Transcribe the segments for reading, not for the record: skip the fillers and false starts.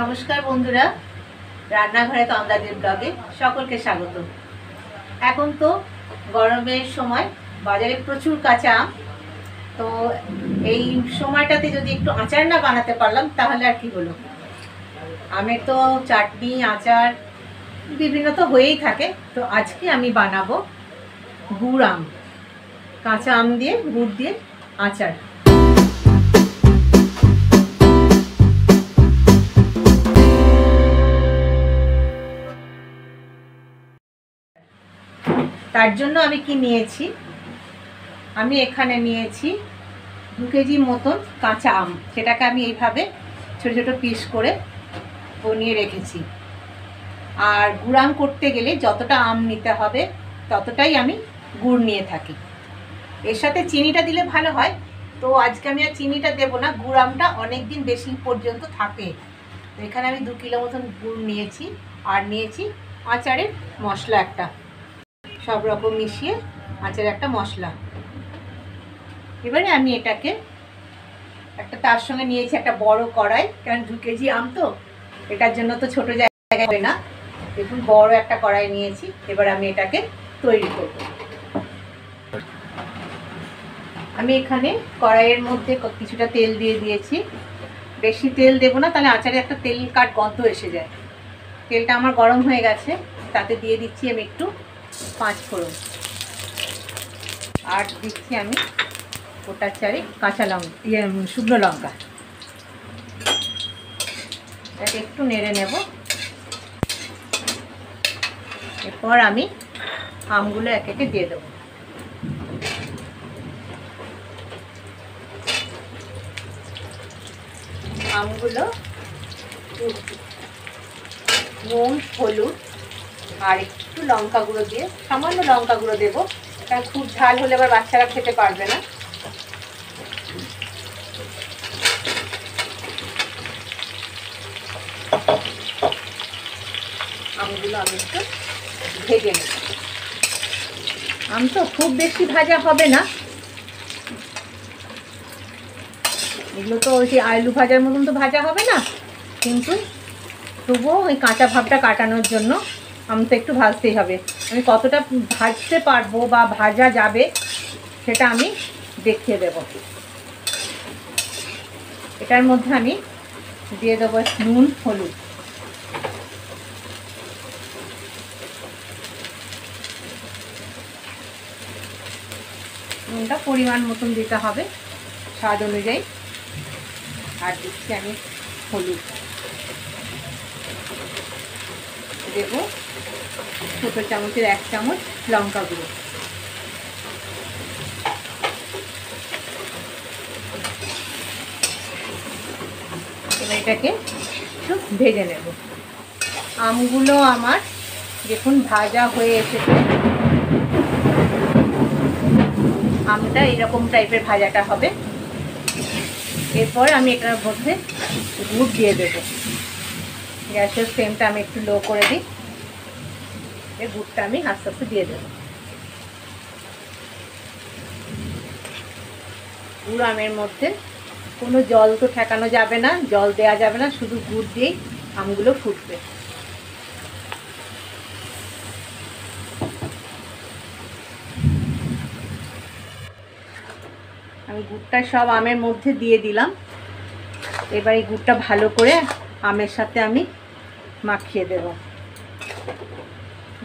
নমস্কার বন্ধুরা, রান্নাঘরে তন্দ্রাদের ব্লগে সকলকে স্বাগত। এখন তো গরমের সময়, বাজারে প্রচুর কাঁচা আম। তো এই সময়টাতে যদি একটু আচার না বানাতে পারলাম তাহলে আর কি হলো। আমের তো চাটনি, আচার বিভিন্ন তো হয়েই থাকে। তো আজকে আমি বানাবো গুড় আম, কাঁচা আম দিয়ে গুড় দিয়ে আচার। তার জন্য আমি কি নিয়েছি, আমি এখানে নিয়েছি 2 কেজি মতন কাঁচা আম, সেটাকে আমি এইভাবে ছোট ছোট পিস করে বনিয়ে রেখেছি। আর গুড় আম করতে গেলে যতটা আম নিতে হবে ততটাই আমি গুড় নিয়ে থাকি। এর সাথে চিনিটা দিলে ভালো হয়, তো আজকে আমি আর চিনিটা দেবো না, গুড় আমটা অনেক দিন বেশি পর্যন্ত থাকে। তো এখানে আমি 2 কিলো মতন গুড় নিয়েছি, আর নিয়েছি আচারের মশলা একটা, সব রকম মিশিয়ে আচারের একটা মশলা। এবারে আমি এটাকে তার সঙ্গে নিয়েছি একটা বড় কড়াই, কারণ 2 কেজি আম তো, এটার জন্য তো ছোট জায়গায় হবে না। দেখুন বড় একটা কড়াই নিয়েছি। এবার আমি এটাকে তৈরি করব। আমি এখানে কড়াইয়ের মধ্যে কিছুটা তেল দিয়ে দিয়েছি। বেশি তেল দেবো না, তাহলে আচারে একটা তেল কাট গন্ধ এসে যায়। তেলটা আমার গরম হয়ে গেছে, তাতে দিয়ে দিচ্ছি আমি একটু 5 ফোড়ন, আর দিচ্ছি আমি গোটা 4 কাঁচা লঙ্কা, শুকনো লঙ্কা। এটাকে একটু নেড়ে নেব। এরপর আমি আমগুলো এক একে দিয়ে দেবো। আমগুলো নুন, হলুদ আর একটু লঙ্কা গুঁড়ো দিয়ে, সামান্য লঙ্কা গুঁড়ো দেবো, কারণ খুব ঝাল হলে আবার বাচ্চারা খেতে পারবে না। আমগুলো আমি একটু ভেজে নেব। আম তো খুব বেশি ভাজা হবে না, এগুলো তো ওই আলু ভাজার মতন তো ভাজা হবে না, কিন্তু তবুও ওই কাঁচা ভাবটা কাটানোর জন্য আম তো একটু ভাজতেই হবে। আমি কতটা ভাজতে পারবো বা ভাজা যাবে সেটা আমি দেখিয়ে দেব। এটার মধ্যে আমি দিয়ে দেবো নুন, হলুদ। নুনটা পরিমাণ মতন দিতে হবে, স্বাদ অনুযায়ী। আর দিচ্ছি আমি হলুদ, দেব ছোটো চামচের 1 চামচ লঙ্কা গুঁড়ো। এবার এটাকে একটু ভেজে নেব। আমগুলো আমার দেখুন ভাজা হয়ে এসেছে। আমটা এরকম টাইপের ভাজাটা হবে। এরপর আমি এটার মধ্যে গুড় দিয়ে দেবো। গ্যাসের ফ্লেমটা আমি একটু লো করে দিই। এই গুড়টা আমি আস্তে আস্তে দিয়ে দেবো। গুড় আমের মধ্যে কোনো জল তো ঠেকানো যাবে না, জল দেওয়া যাবে না, শুধু গুড় দিয়েই আমগুলো ফুটবে। আমি গুড়টা সব আমের মধ্যে দিয়ে দিলাম। এবার এই গুড়টা ভালো করে আমের সাথে আমি মাখিয়ে দেব।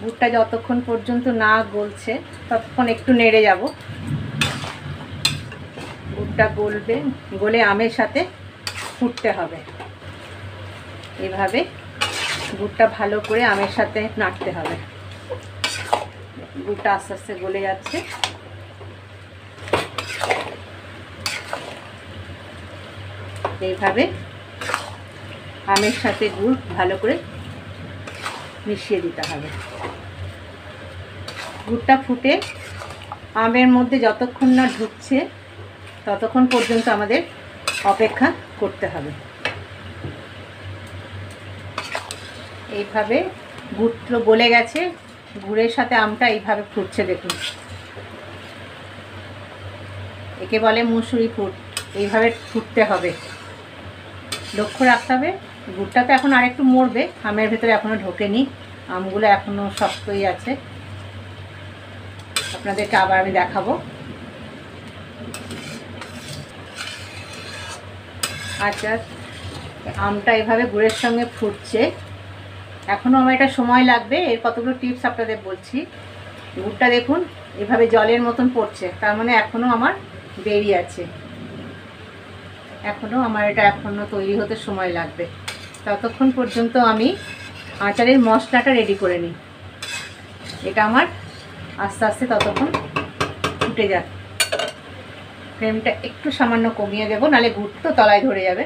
গুড়টা যতক্ষণ পর্যন্ত না গলছে ততক্ষণ একটু নেড়ে যাব। গুড়টা গলবে, গলে আমের সাথে ফুটতে হবে। এভাবে গুড়টা ভালো করে আমের সাথে নাড়তে হবে। গুড়টা আস্তে আস্তে গলে যাচ্ছে। এইভাবে আমের সাথে গুড় ভালো করে মিশিয়ে দিতে হবে। গুড়টা ফুটে আমের মধ্যে যতক্ষণ না ঢুকছে ততক্ষণ পর্যন্ত আমাদের অপেক্ষা করতে হবে। এইভাবে গুড় গলে গেছে, গুড়ের সাথে আমটা এইভাবে ফুটছে দেখুন। একে বলে মুসুরি ফুট। এইভাবে ফুটতে হবে। লক্ষ্য রাখতে হবে। গুড়টা তো এখন আরেকটু মরবে, আমের ভেতরে এখনও ঢোকেনি, আমগুলো এখনও শক্তই আছে। আপনাদেরকে আবার আমি দেখাবো। আচ্ছা, আমটা এভাবে গুড়ের সঙ্গে ফুটছে, এখনও আমার এটা সময় লাগবে। এর কতগুলো টিপস আপনাদের বলছি। গুড়টা দেখুন এভাবে জলের মতন পড়ছে, তার মানে এখনও আমার দেরি আছে, এখনও আমার এটা এখনও তৈরি হতে সময় লাগবে। ততক্ষণ পর্যন্ত আমি আচারের মশলাটা রেডি করে নিই। এটা আমার আস্তে আস্তে ততক্ষণ ফুটে যাক। ফ্লেমটা একটু সামান্য কমিয়ে দেবো, নাহলে গুড় তো তলায় ধরে যাবে।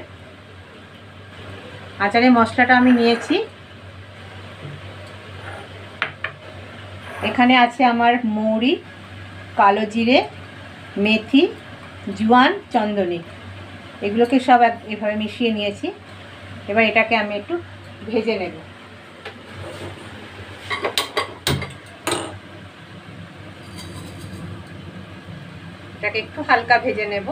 আচারের মশলাটা আমি নিয়েছি, এখানে আছে আমার মৌরি, কালো জিরে, মেথি, জোয়ান, চন্দনী, এগুলোকে সব এভাবে মিশিয়ে নিয়েছি। এবার এটাকে আমি একটু ভেজে নেব। এটাকে একটু হালকা ভেজে নেব।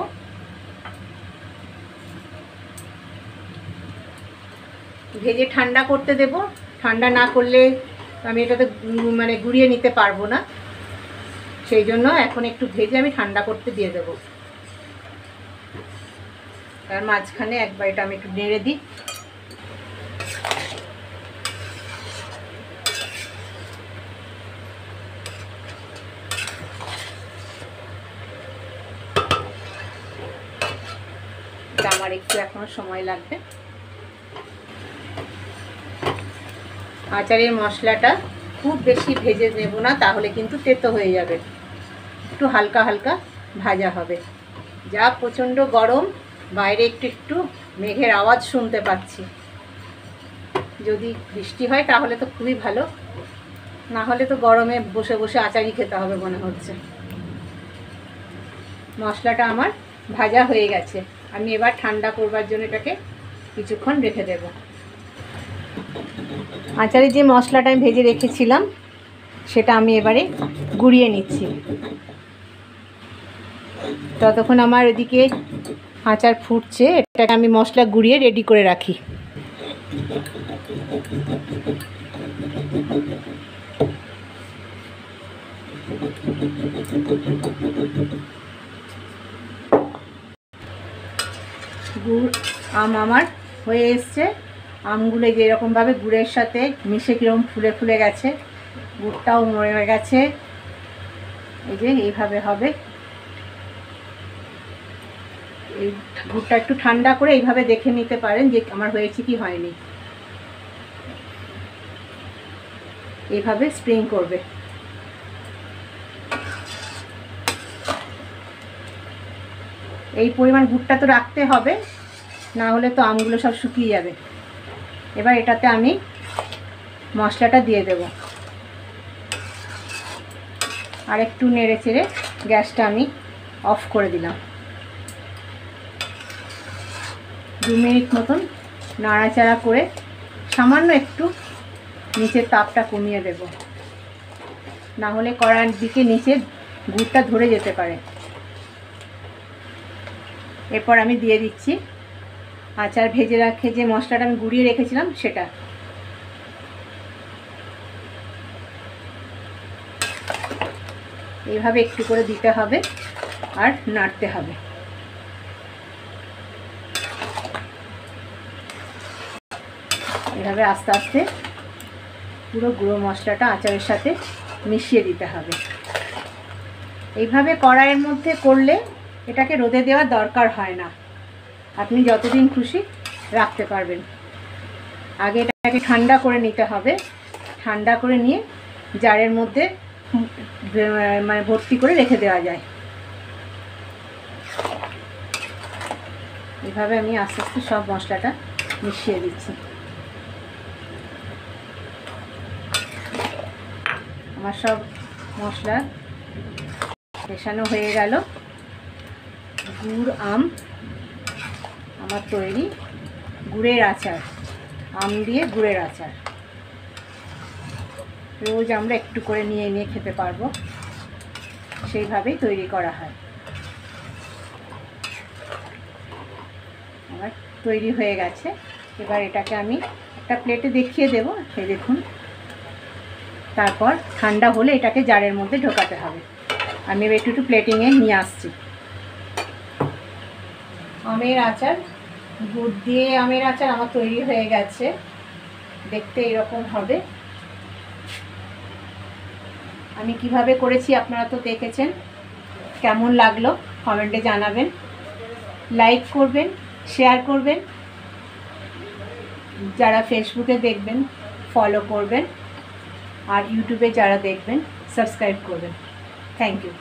ভেজে ঠান্ডা করতে দেব, ঠান্ডা না করলে আমি এটাতে মানে গুঁড়িয়ে নিতে পারবো না, সেই জন্য এখন একটু ভেজে আমি ঠান্ডা করতে দিয়ে দেবো। তার মাঝখানে একবার এটা আমি একটু নেড়ে দিই। এটা আমার একটু এখনো সময় লাগবে। আচারের মশলাটা খুব বেশি ভেজে নেব না, তাহলে কিন্তু তেতো হয়ে যাবে। একটু হালকা হালকা ভাজা হবে। যা প্রচণ্ড গরম, বাইরে একটু একটু মেঘের আওয়াজ শুনতে পাচ্ছি। যদি বৃষ্টি হয় তাহলে তো খুবই ভালো, না হলে তো গরমে বসে বসে আচারই খেতে হবে মনে হচ্ছে। মশলাটা আমার ভাজা হয়ে গেছে, আমি এবার ঠান্ডা করবার জন্য এটাকে কিছুক্ষণ রেখে দেব। আচারে যে মশলাটা আমি ভেজে রেখেছিলাম সেটা আমি এবারে গুঁড়িয়ে নিচ্ছি। ততক্ষণ আমার এদিকে আচার ফুটছে, এটাকে আমি মশলা গুঁড়িয়ে রেডি করে রাখি। গুড় আম আমার হয়ে এসছে। আমগুলো যেরকমভাবে গুড়ের সাথে মিশে কীরকম ফুলে ফুলে গেছে, গুড়টাও মরে গেছে। এই যে এইভাবে হবে। এই গুড়টা একটু ঠান্ডা করে এইভাবে দেখে নিতে পারেন যে আমার হয়েছে কি হয়নি। এইভাবে স্প্রিং করবে। এই পরিমাণ গুড়টা তো রাখতে হবে, না হলে তো আমগুলো সব শুকিয়ে যাবে। এবার এটাতে আমি মশলাটা দিয়ে দেব। আর একটু নেড়ে চেড়ে গ্যাসটা আমি অফ করে দিলাম। 2 মিনিট মতন নাড়াচাড়া করে সামান্য একটু নিচের তাপটা কমিয়ে দেব, না হলে কড়ার দিকে নিচে গুড়টা ধরে যেতে পারে। এরপর আমি দিয়ে দিচ্ছি আচার ভেজে রাখে যে মশলাটা আমি গুঁড়িয়ে রেখেছিলাম সেটা। এইভাবে একটু করে দিতে হবে আর নাড়তে হবে। এভাবে আস্তে আস্তে পুরো গুঁড়ো মশলাটা আচারের সাথে মিশিয়ে দিতে হবে। এইভাবে কড়াইয়ের মধ্যে করলে এটাকে রোদে দেওয়ার দরকার হয় না, আপনি যতদিন খুশি রাখতে পারবেন। আগে এটাকে ঠান্ডা করে নিতে হবে, ঠান্ডা করে নিয়ে জারের মধ্যে মানে ভর্তি করে রেখে দেওয়া যায়। এভাবে আমি আস্তে আস্তে সব মশলাটা মিশিয়ে দিচ্ছি। আমার সব মশলা মেশানো হয়ে গেল। গুড় আম আমার তৈরি, গুড়ের আচার, আম দিয়ে গুড়ের আচার। রোজ আমরা একটু করে নিয়ে নিয়ে খেতে পারবো, সেইভাবেই তৈরি করা হয়। আমার তৈরি হয়ে গেছে। এবার এটাকে আমি একটা প্লেটে দেখিয়ে দেবো, এই দেখুন। তারপর ঠান্ডা হলে এটাকে জারের মধ্যে ঢোকাতে হবে। আমি এবার একটু প্লেটিংয়ে নিয়ে আসছি। আমের আচার, গুড় দিয়ে আমের আচার আমার তৈরি হয়ে গেছে। দেখতে এরকম হবে। আমি কিভাবে করেছি আপনারা তো দেখেছেন। কেমন লাগলো কমেন্টে জানাবেন, লাইক করবেন, শেয়ার করবেন। যারা ফেসবুকে দেখবেন ফলো করবেন, আর ইউটিউবে যারা দেখবেন সাবস্ক্রাইব করবেন। Thank you.